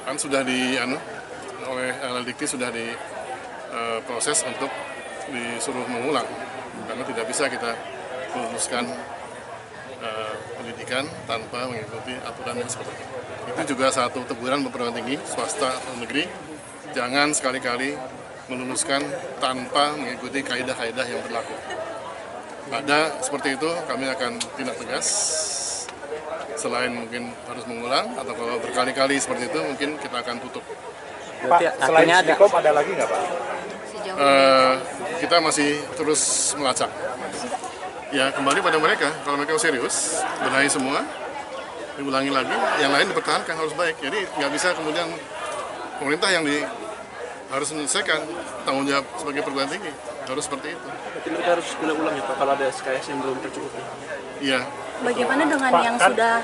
Kan sudah oleh LLDikti sudah diproses untuk disuruh mengulang, karena tidak bisa kita meluluskan pendidikan tanpa mengikuti aturan yang seperti itu. Itu juga satu teguran perguruan tinggi swasta atau negeri, jangan sekali-kali meluluskan tanpa mengikuti kaidah-kaidah yang berlaku. Ada seperti itu, kami akan tindak tegas. Selain mungkin harus mengulang, atau kalau berkali-kali seperti itu, mungkin kita akan tutup. Pak, selain Stikom ada lagi nggak Pak? Kita masih terus melacak. Ya kembali pada mereka, kalau mereka serius, benahi semua, diulangi lagi, yang lain dipertahankan harus baik. Jadi nggak bisa kemudian pemerintah yang harus menyelesaikan tanggung jawab sebagai perguruan tinggi, harus seperti itu. Berarti mereka harus ulang ya Pak, kalau ada SKS yang belum tercukupi? Iya. Bagaimana dengan Pak, yang sudah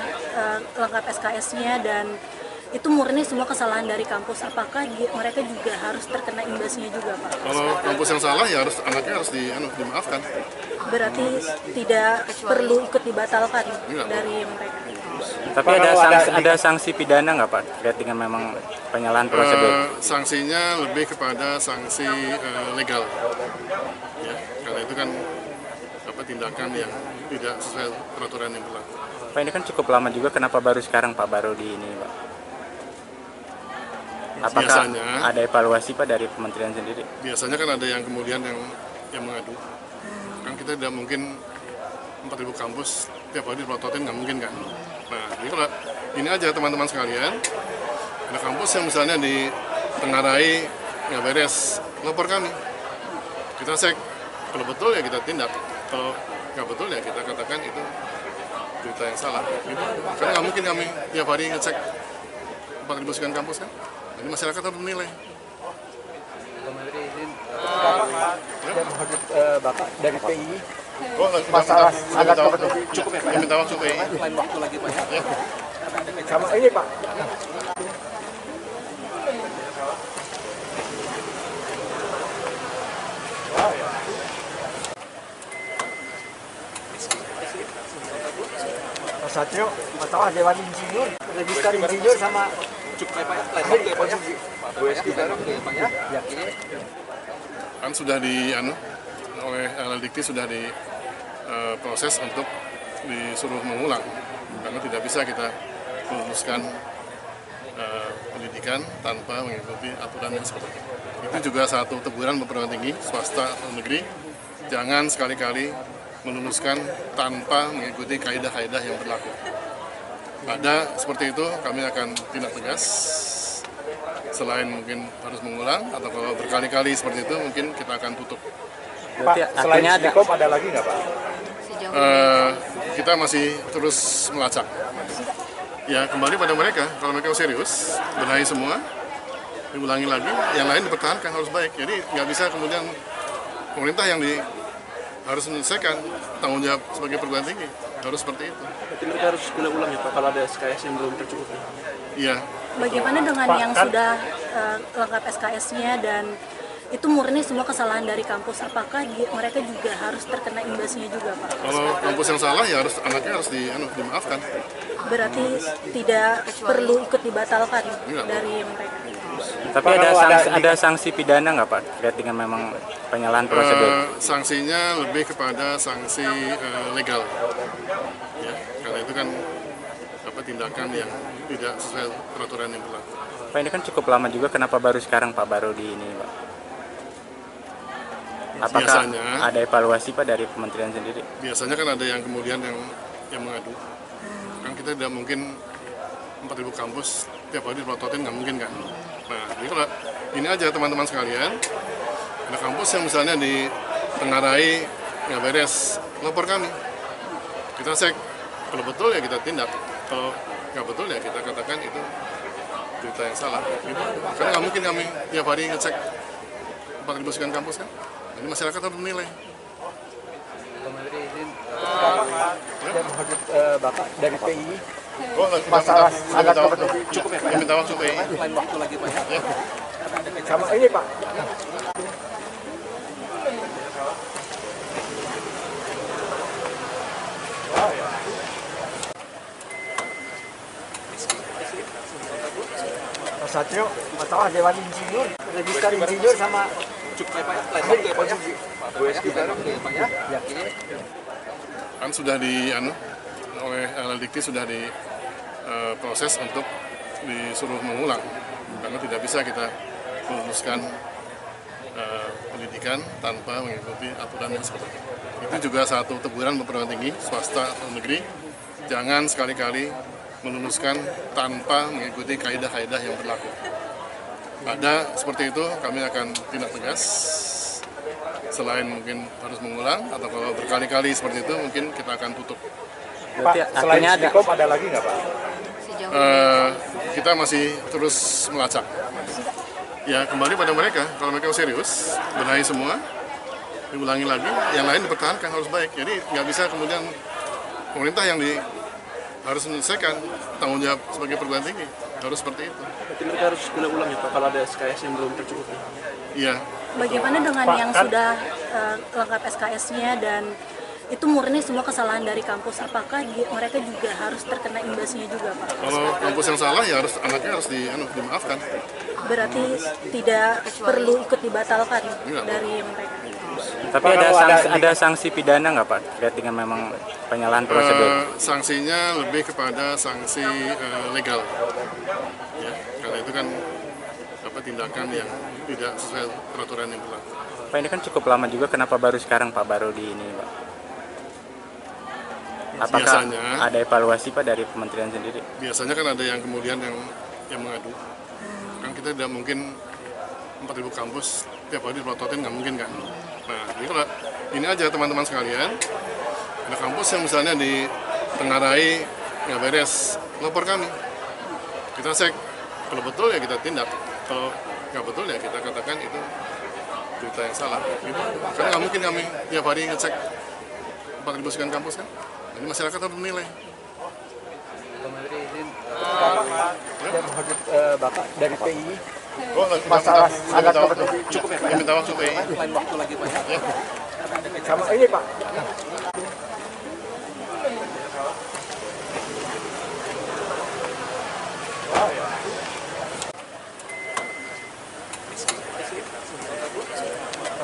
lengkap SKS-nya dan itu murni semua kesalahan dari kampus, apakah mereka juga harus terkena imbasnya juga Pak? Kalau kampus yang salah ya anaknya harus dimaafkan. Berarti tidak perlu ikut dibatalkan dari mereka? Tapi ada sanksi pidana nggak Pak terkait dengan memang penyalahan prosedur? Sanksinya lebih kepada sanksi legal, ya, karena itu kan tindakan yang tidak sesuai peraturan yang berlaku. Pak, ini kan cukup lama juga, kenapa baru sekarang Pak, baru di ini Pak? Apakah biasanya ada evaluasi Pak dari kementerian sendiri? Biasanya kan ada yang kemudian yang mengadu. Kan kita tidak mungkin 4.000 kampus tiap hari diprototin, nggak mungkin kan. Nah, jadi kalau ini aja teman-teman sekalian, ada kampus yang misalnya di Tenggarai nggak beres, lapor kami. Kita cek, kalau betul ya kita tindak, kalau nggak betul ya kita katakan itu berita yang salah. Gitu. Karena nggak mungkin kami tiap hari ngecek 4.000 sekian kampus kan. Jadi masyarakat harus menilai. Bapak dari PI, masalah agak cukup ya Pak? Ya, minta waktu PI. lain waktu lagi Pak ya? sama ini Pak. Satrio, masalah Dewan Insinyur, register insinyur sama Cukup ya Pak ya? Lain waktu ya Pak ya? USG baru ya Pak ya? Kan sudah oleh LLDikti sudah diproses untuk disuruh mengulang, karena tidak bisa kita meluluskan pendidikan tanpa mengikuti aturan yang seperti itu. Itu juga satu teguran perguruan tinggi swasta atau negeri, jangan sekali-kali meluluskan tanpa mengikuti kaidah-kaidah yang berlaku. Ada seperti itu, kami akan tindak tegas. Selain mungkin harus mengulang, atau kalau berkali-kali seperti itu, mungkin kita akan tutup. Pak, selain Stikom ada lagi nggak Pak? Kita masih terus melacak. Ya kembali pada mereka, kalau mereka serius, benahi semua, diulangi lagi, yang lain dipertahankan harus baik. Jadi nggak bisa kemudian pemerintah yang harus menyelesaikan tanggung jawab sebagai perguruan tinggi, harus seperti itu. Berarti mereka harus ulang ya Pak, kalau ada SKS yang belum tercukupi? Iya. Bagaimana dengan Pak, yang sudah lengkap SKS-nya dan itu murni semua kesalahan dari kampus, apakah mereka juga harus terkena imbasnya juga Pak? Kalau kampus yang salah ya anaknya harus dimaafkan. Berarti tidak perlu ikut dibatalkan dari mereka? Tapi ada sanksi pidana nggak Pak terkait dengan memang penyalahan prosedur? Sanksinya lebih kepada sanksi legal, ya, karena itu kan tindakan yang tidak sesuai peraturan yang berlaku. Pak, ini kan cukup lama juga, kenapa baru sekarang Pak, baru di ini Pak? Apakah biasanya ada evaluasi Pak dari kementerian sendiri? Biasanya kan ada yang kemudian yang mengadu. Kan kita tidak mungkin 4.000 kampus tiap hari diprototin, nggak mungkin kan. Nah, jadi kalau ini aja teman-teman sekalian, ada kampus yang misalnya di Tenggarai nggak beres, lapor kami. Kita cek, kalau betul ya kita tindak, kalau nggak betul ya kita katakan itu berita yang salah. Gitu. Karena nggak mungkin kami tiap hari ngecek 4.000 sekian kampus kan. Jadi masyarakat harus menilai. Bapak dari PI, masalah agak Cukup ya Pak ya? ya? Minta waktu PI. Lain waktu lagi Pak ya? sama ini Pak. Satrio, masalah Dewan Insinyur, register insinyur sama Cukup ya Pak ya, landmark ya Pak ya. WSQ Barok ya Pak ya. Kan sudah oleh LLDikti sudah diproses untuk disuruh mengulang karena tidak bisa kita meluluskan pendidikan tanpa mengikuti aturan yang seperti itu. Itu juga satu teguran perguruan tinggi swasta atau negeri, jangan sekali-kali meluluskan tanpa mengikuti kaidah-kaidah yang berlaku. Ada seperti itu, kami akan tindak tegas. Selain mungkin harus mengulang, atau kalau berkali-kali seperti itu, mungkin kita akan tutup. Berarti selain artinya ada Stikom ada lagi nggak Pak? Kita masih terus melacak. Ya kembali pada mereka, kalau mereka serius, benahi semua, diulangi lagi, yang lain dipertahankan harus baik. Jadi nggak bisa kemudian pemerintah yang harus menyelesaikan tanggung jawab sebagai perguruan tinggi, harus seperti itu. Berarti mereka harus ulang ya Pak kalau ada SKS yang belum tercukupi. Iya. Bagaimana dengan yang sudah lengkap SKS-nya dan itu murni semua kesalahan dari kampus, apakah mereka juga harus terkena imbasnya juga Pak? Kalau kampus yang salah ya anaknya harus dimaafkan. Berarti tidak perlu ikut dibatalkan Enggak. dari mereka. tapi ada sanksi pidana nggak Pak terkait dengan memang penyalahan prosedur? Sanksinya lebih kepada sanksi legal, ya, karena itu kan tindakan yang tidak sesuai peraturan yang berlaku. Pak, ini kan cukup lama juga, kenapa baru sekarang Pak, baru di ini Pak? Apakah Biasanya- ada evaluasi Pak dari kementerian sendiri? Biasanya kan ada yang kemudian yang mengadu. Kan kita tidak mungkin 4.000 kampus tiap hari dipelototin, nggak mungkin kan. Nah, jadi kalau ini aja teman-teman sekalian, ada kampus yang misalnya di Tenggarai nggak beres, lapor kami. Kita cek, kalau betul ya kita tindak, kalau nggak betul ya kita katakan itu berita yang salah. Gitu. Karena nggak mungkin kami tiap hari ngecek 4.000 sekian kampus kan. Jadi masyarakat harus menilai. Bapak dari PI Oh, masalah adat tahu. kepentingan Cukup ya, minta waktu PI. Lain waktu lagi Pak ya. sama ini Pak.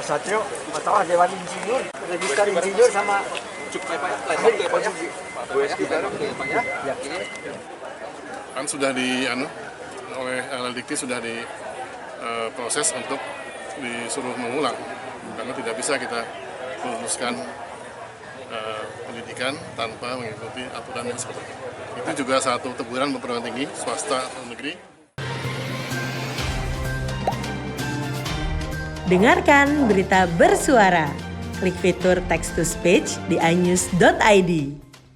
Satrio, masalah Dewan Insinyur, register insinyur sama Cukup ya Pak ya, landmark ya Pak ya. WSQ Barok ya Pak ya. Kan sudah oleh LLDikti sudah diproses untuk disuruh mengulang karena tidak bisa kita meluluskan pendidikan tanpa mengikuti aturan yang seperti itu. Itu juga satu teguran perguruan tinggi swasta atau negeri. Dengarkan berita bersuara. Klik fitur text to speech di inews.id.